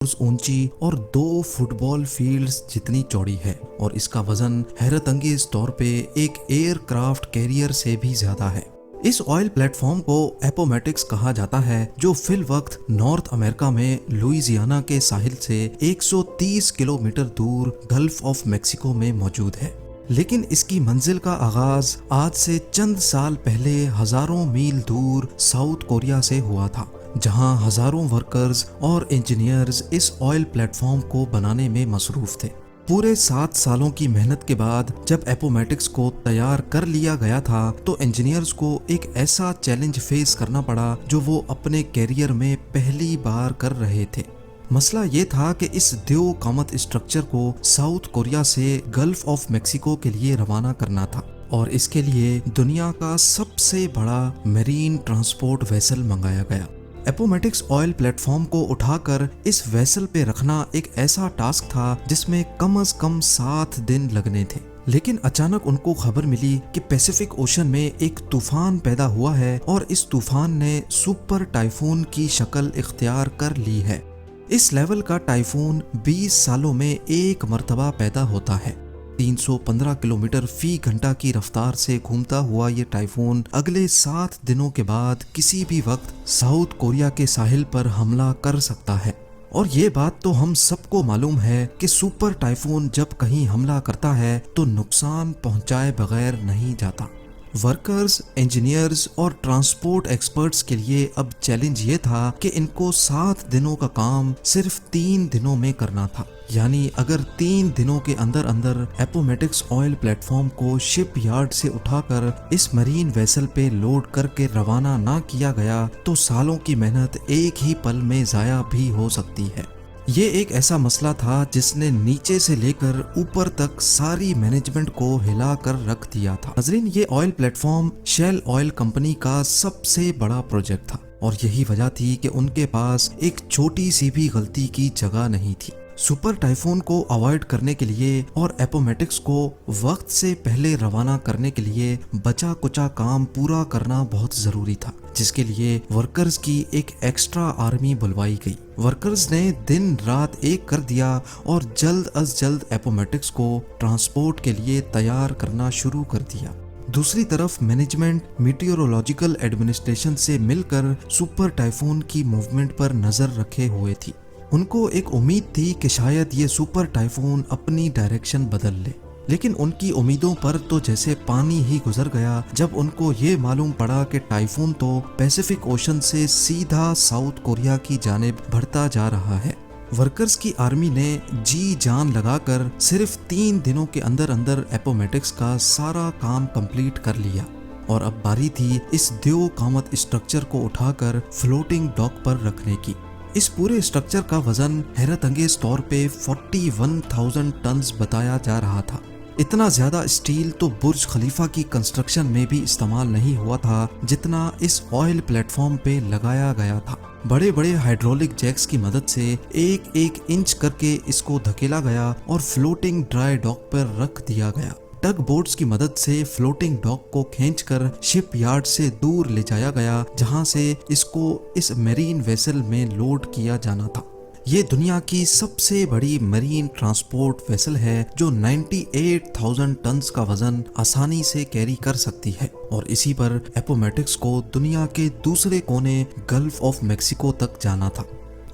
ऊंची और 2 football fields जितनी चौड़ी है और इसका वजन हैरत अंगेज तौर पे एक एयरक्राफ्ट कैरियर से भी ज्यादा है। इस ऑयल प्लेटफॉर्म को एपोमेटिक्स कहा जाता है, जो फिल वक्त नॉर्थ अमेरिका में लुइसियाना के साहिल से 130 किलोमीटर दूर गल्फ ऑफ मेक्सिको में मौजूद है। लेकिन इसकी मंजिल का आगाज आज से चंद साल पहले हजारों मील दूर साउथ कोरिया से हुआ था, जहां हजारों वर्कर्स और इंजीनियर्स इस ऑयल प्लेटफॉर्म को बनाने में मसरूफ थे। पूरे 7 सालों की मेहनत के बाद जब एपोमेटिक्स को तैयार कर लिया गया था, तो इंजीनियर्स को एक ऐसा चैलेंज फेस करना पड़ा जो वो अपने कैरियर में पहली बार कर रहे थे। मसला ये था कि इस द्यो कामत स्ट्रक्चर को साउथ कोरिया से गल्फ ऑफ मेक्सिको के लिए रवाना करना था और इसके लिए दुनिया का सबसे बड़ा मेरीन ट्रांसपोर्ट वेसल मंगाया गया। एपोमेटिक्स ऑयल प्लेटफॉर्म को उठाकर इस वेसल पे रखना एक ऐसा टास्क था जिसमें कम से कम 7 दिन लगने थे। लेकिन अचानक उनको खबर मिली कि पैसिफिक ओशन में एक तूफान पैदा हुआ है और इस तूफान ने सुपर टाइफून की शक्ल इख्तियार कर ली है। इस लेवल का टाइफून 20 सालों में एक मर्तबा पैदा होता है। 315 किलोमीटर फी घंटा की रफ्तार से घूमता हुआ ये टाइफून अगले 7 दिनों के बाद किसी भी वक्त साउथ कोरिया के साहिल पर हमला कर सकता है। और ये बात तो हम सबको मालूम है कि सुपर टाइफून जब कहीं हमला करता है तो नुकसान पहुंचाए बगैर नहीं जाता। वर्कर्स, इंजीनियर्स और ट्रांसपोर्ट एक्सपर्ट्स के लिए अब चैलेंज ये था कि इनको 7 दिनों का काम सिर्फ 3 दिनों में करना था। यानी अगर 3 दिनों के अंदर अंदर एपोमेटिक्स ऑयल प्लेटफॉर्म को शिप यार्ड से उठाकर इस मरीन वेसल पे लोड करके रवाना ना किया गया तो सालों की मेहनत एक ही पल में जाया भी हो सकती है। ये एक ऐसा मसला था जिसने नीचे से लेकर ऊपर तक सारी मैनेजमेंट को हिला कर रख दिया था। नाज़रीन, ये oil platform Shell oil company का सबसे बड़ा प्रोजेक्ट था और यही वजह थी कि उनके पास एक छोटी सी भी गलती की जगह नहीं थी। सुपर टाइफून को अवॉइड करने के लिए और एपोमेटिक्स को वक्त से पहले रवाना करने के लिए बचा कुचा काम पूरा करना बहुत जरूरी था, जिसके लिए वर्कर्स की एक एक्स्ट्रा आर्मी बुलवाई गई। वर्कर्स ने दिन रात एक कर दिया और जल्द अज जल्द एपोमेटिक्स को ट्रांसपोर्ट के लिए तैयार करना शुरू कर दिया। दूसरी तरफ मैनेजमेंट मीटियोरोलॉजिकल एडमिनिस्ट्रेशन से मिलकर सुपर टाइफून की मूवमेंट पर नजर रखे हुए थी। उनको एक उम्मीद थी कि शायद ये सुपर टाइफून अपनी डायरेक्शन बदल ले, लेकिन उनकी उम्मीदों पर तो जैसे पानी ही गुजर गया जब उनको ये मालूम पड़ा कि टाइफून तो पैसिफिक ओशन से सीधा साउथ कोरिया की जानिब बढ़ता जा रहा है। वर्कर्स की आर्मी ने जी जान लगाकर सिर्फ 3 दिनों के अंदर अंदर एपोमेटिक्स का सारा काम कंप्लीट कर लिया और अब बारी थी इस द्यो कामत स्ट्रक्चर को उठाकर फ्लोटिंग डॉक पर रखने की। इस पूरे स्ट्रक्चर का वजन हैरत अंगेज तौर पे 41,000 टन्स बताया जा रहा था। इतना ज्यादा स्टील तो बुर्ज खलीफा की कंस्ट्रक्शन में भी इस्तेमाल नहीं हुआ था जितना इस ऑयल प्लेटफॉर्म पे लगाया गया था। बड़े बड़े हाइड्रोलिक जैक्स की मदद से एक एक इंच करके इसको धकेला गया और फ्लोटिंग ड्राई डॉक पर रख दिया गया। टग बोट्स की मदद से फ्लोटिंग डॉक को खींचकर शिप यार्ड से दूर ले जाया गया, जहां से इसको इस मेरीन वेसल में लोड किया जाना था। ये दुनिया की सबसे बड़ी मरीन ट्रांसपोर्ट वेसल है जो 98,000 टन्स का वजन आसानी से कैरी कर सकती है और इसी पर एपोमेटिक्स को दुनिया के दूसरे कोने गल्फ ऑफ मेक्सिको तक जाना था।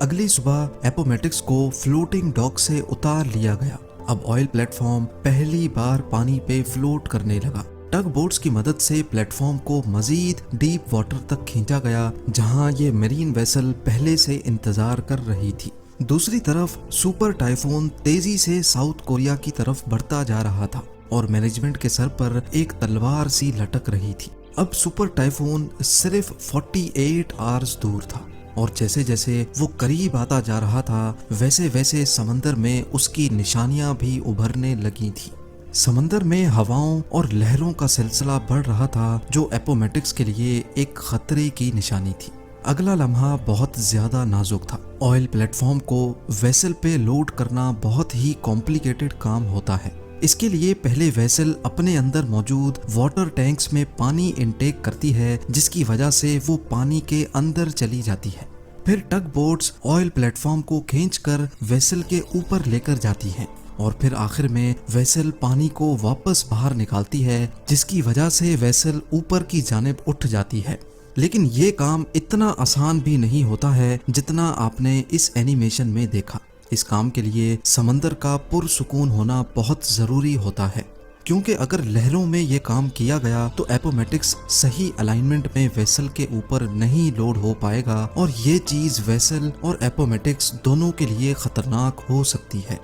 अगली सुबह एपोमेटिक्स को फ्लोटिंग डॉक से उतार लिया गया। अब ऑयल प्लेटफॉर्म पहली बार पानी पे फ्लोट करने लगा। टग बोट्स की मदद से प्लेटफॉर्म को मजीद डीप वाटर तक खींचा गया, जहां ये मरीन वेसल पहले से इंतजार कर रही थी। दूसरी तरफ सुपर टाइफून तेजी से साउथ कोरिया की तरफ बढ़ता जा रहा था और मैनेजमेंट के सर पर एक तलवार सी लटक रही थी। अब सुपर टाइफून सिर्फ 48 आवर्स दूर था और जैसे जैसे वो करीब आता जा रहा था वैसे वैसे समंदर में उसकी निशानियां भी उभरने लगी थी। समंदर में हवाओं और लहरों का सिलसिला बढ़ रहा था जो एपोमेटिक्स के लिए एक खतरे की निशानी थी। अगला लम्हा बहुत ज्यादा नाजुक था। ऑयल प्लेटफॉर्म को वेसल पे लोड करना बहुत ही कॉम्प्लिकेटेड काम होता है। इसके लिए पहले वेसल अपने अंदर मौजूद वाटर टैंक्स में पानी इनटेक करती है, जिसकी वजह से वो पानी के अंदर चली जाती है। फिर टग बोट्स ऑयल प्लेटफॉर्म को खींचकर वेसल के ऊपर लेकर जाती हैं और फिर आखिर में वेसल पानी को वापस बाहर निकालती है, जिसकी वजह से वेसल ऊपर की जानिब उठ जाती है। लेकिन ये काम इतना आसान भी नहीं होता है जितना आपने इस एनिमेशन में देखा। इस काम के लिए समंदर का पुरसुकून होना बहुत ज़रूरी होता है, क्योंकि अगर लहरों में ये काम किया गया तो एपोमेटिक्स सही अलाइनमेंट में वेसल के ऊपर नहीं लोड हो पाएगा और ये चीज़ वेसल और एपोमेटिक्स दोनों के लिए खतरनाक हो सकती है।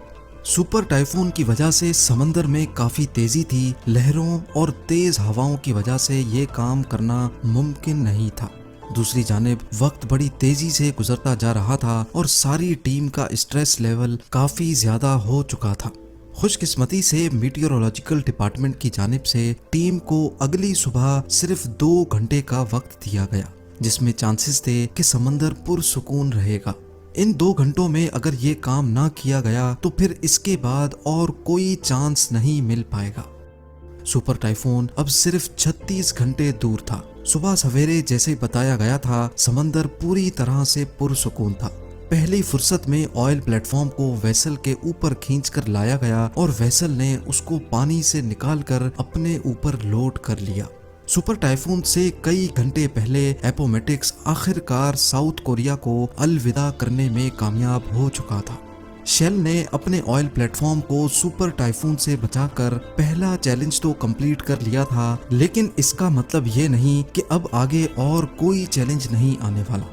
सुपर टाइफून की वजह से समंदर में काफ़ी तेज़ी थी। लहरों और तेज़ हवाओं की वजह से ये काम करना मुमकिन नहीं था। दूसरी जानिब वक्त बड़ी तेजी से गुजरता जा रहा था और सारी टीम का स्ट्रेस लेवल काफी ज्यादा हो चुका था। खुशकिस्मती से मीटियोरोलॉजिकल डिपार्टमेंट की जानिब से टीम को अगली सुबह सिर्फ 2 घंटे का वक्त दिया गया, जिसमें चांसेस थे कि समंदर पुरसुकून रहेगा। इन 2 घंटों में अगर ये काम ना किया गया तो फिर इसके बाद और कोई चांस नहीं मिल पाएगा। सुपर टाइफून अब सिर्फ 36 घंटे दूर था। सुबह सवेरे जैसे बताया गया था, समंदर पूरी तरह से पुरसुकून था। पहली फुर्सत में ऑयल प्लेटफॉर्म को वेसल के ऊपर खींचकर लाया गया और वेसल ने उसको पानी से निकालकर अपने ऊपर लोड कर लिया। सुपर टाइफून से कई घंटे पहले एपोमेटिक्स आखिरकार साउथ कोरिया को अलविदा करने में कामयाब हो चुका था। शेल ने अपने ऑयल प्लेटफॉर्म को सुपर टाइफून से बचाकर पहला चैलेंज तो कंप्लीट कर लिया था, लेकिन इसका मतलब ये नहीं कि अब आगे और कोई चैलेंज नहीं आने वाला।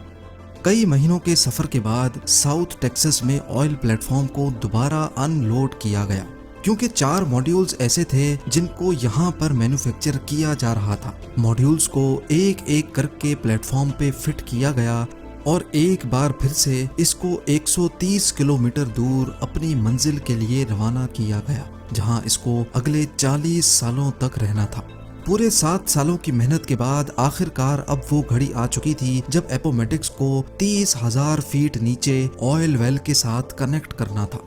कई महीनों के सफर के बाद साउथ टेक्सास में ऑयल प्लेटफॉर्म को दोबारा अनलोड किया गया, क्योंकि 4 मॉड्यूल्स ऐसे थे जिनको यहाँ पर मैन्युफैक्चर किया जा रहा था। मॉड्यूल्स को एक एक करके प्लेटफॉर्म पे फिट किया गया और एक बार फिर से इसको 130 किलोमीटर दूर अपनी मंजिल के लिए रवाना किया गया, जहां इसको अगले 40 सालों तक रहना था। पूरे 7 सालों की मेहनत के बाद आखिरकार अब वो घड़ी आ चुकी थी जब एपोमेटिक्स को 30,000 फीट नीचे ऑयल वेल के साथ कनेक्ट करना था।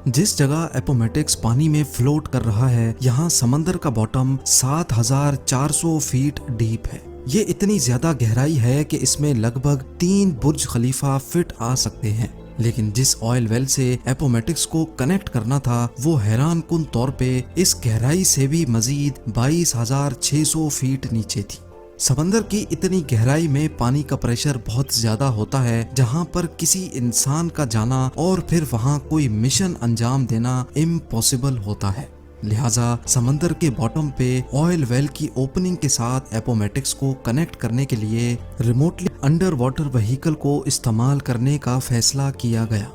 जिस जगह एपोमेटिक्स पानी में फ्लोट कर रहा है, यहाँ समंदर का बॉटम 7,400 फीट डीप है। ये इतनी ज्यादा गहराई है कि इसमें लगभग 3 बुर्ज खलीफा फिट आ सकते हैं। लेकिन जिस ऑयल वेल से एपोमेटिक्स को कनेक्ट करना था वो हैरान कुन तौर पे इस गहराई से भी मजीद 22,600 फीट नीचे थी। समंदर की इतनी गहराई में पानी का प्रेशर बहुत ज्यादा होता है, जहां पर किसी इंसान का जाना और फिर वहां कोई मिशन अंजाम देना इम्पॉसिबल होता है। लिहाजा समंदर के बॉटम पे ऑयल वेल की ओपनिंग के साथ एपोमेटिक्स को कनेक्ट करने के लिए रिमोटली अंडर वाटर व्हीकल को इस्तेमाल करने का फैसला किया गया।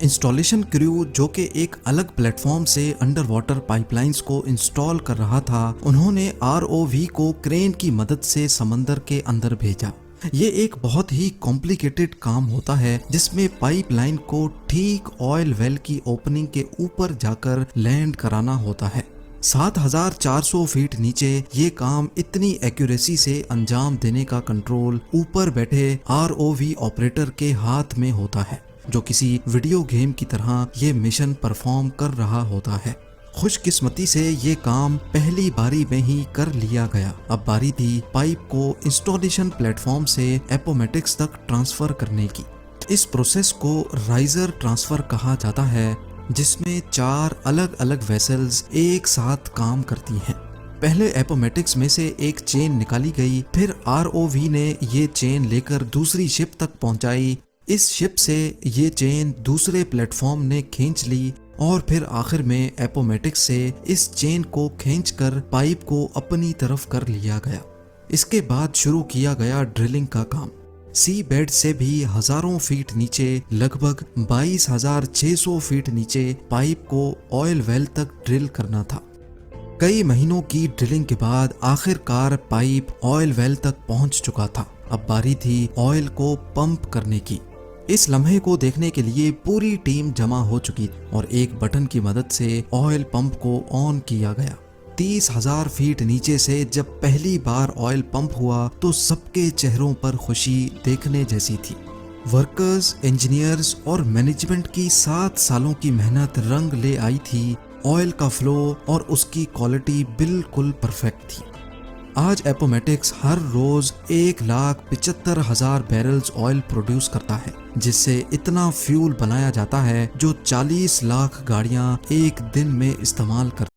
इंस्टॉलेशन क्रू जो कि एक अलग प्लेटफॉर्म से अंडर वाटर पाइपलाइंस को इंस्टॉल कर रहा था, उन्होंने ROV को क्रेन की मदद से समंदर के अंदर भेजा। ये एक बहुत ही कॉम्प्लिकेटेड काम होता है जिसमें पाइपलाइन को ठीक ऑयल वेल की ओपनिंग के ऊपर जाकर लैंड कराना होता है। 7,400 फीट नीचे ये काम इतनी एक्यूरेसी से अंजाम देने का कंट्रोल ऊपर बैठे ROV ऑपरेटर के हाथ में होता है, जो किसी वीडियो गेम की तरह ये मिशन परफॉर्म कर रहा होता है। खुशकिस्मती से ये काम पहली बारी में ही कर लिया गया। अब बारी थी पाइप को इंस्टॉलेशन प्लेटफॉर्म से एपोमेटिक्स तक ट्रांसफर करने की। इस प्रोसेस को राइजर ट्रांसफर कहा जाता है, जिसमें 4 अलग अलग वेसल्स एक साथ काम करती हैं। पहले एपोमेटिक्स में से एक चेन निकाली गई, फिर ROV ने ये चेन लेकर दूसरी शिप तक पहुंचाई। इस शिप से ये चेन दूसरे प्लेटफॉर्म ने खींच ली और फिर आखिर में एपोमेटिक्स से इस चेन को खींचकर पाइप को अपनी तरफ कर लिया गया। इसके बाद शुरू किया गया ड्रिलिंग का काम। सी बेड से भी हजारों फीट नीचे, लगभग 22,600 फीट नीचे पाइप को ऑयल वेल तक ड्रिल करना था। कई महीनों की ड्रिलिंग के बाद आखिरकार पाइप ऑयल वेल तक पहुंच चुका था। अब बारी थी ऑयल को पंप करने की। इस लम्हे को देखने के लिए पूरी टीम जमा हो चुकी और एक बटन की मदद से ऑयल पंप को ऑन किया गया। 30,000 फीट नीचे से जब पहली बार ऑयल पंप हुआ तो सबके चेहरों पर खुशी देखने जैसी थी। वर्कर्स, इंजीनियर्स और मैनेजमेंट की 7 सालों की मेहनत रंग ले आई थी। ऑयल का फ्लो और उसकी क्वालिटी बिल्कुल परफेक्ट थी। आज एपोमेटिक्स हर रोज 1,75,000 बैरल्स ऑयल प्रोड्यूस करता है, जिससे इतना फ्यूल बनाया जाता है जो 40 लाख गाड़ियां एक दिन में इस्तेमाल करती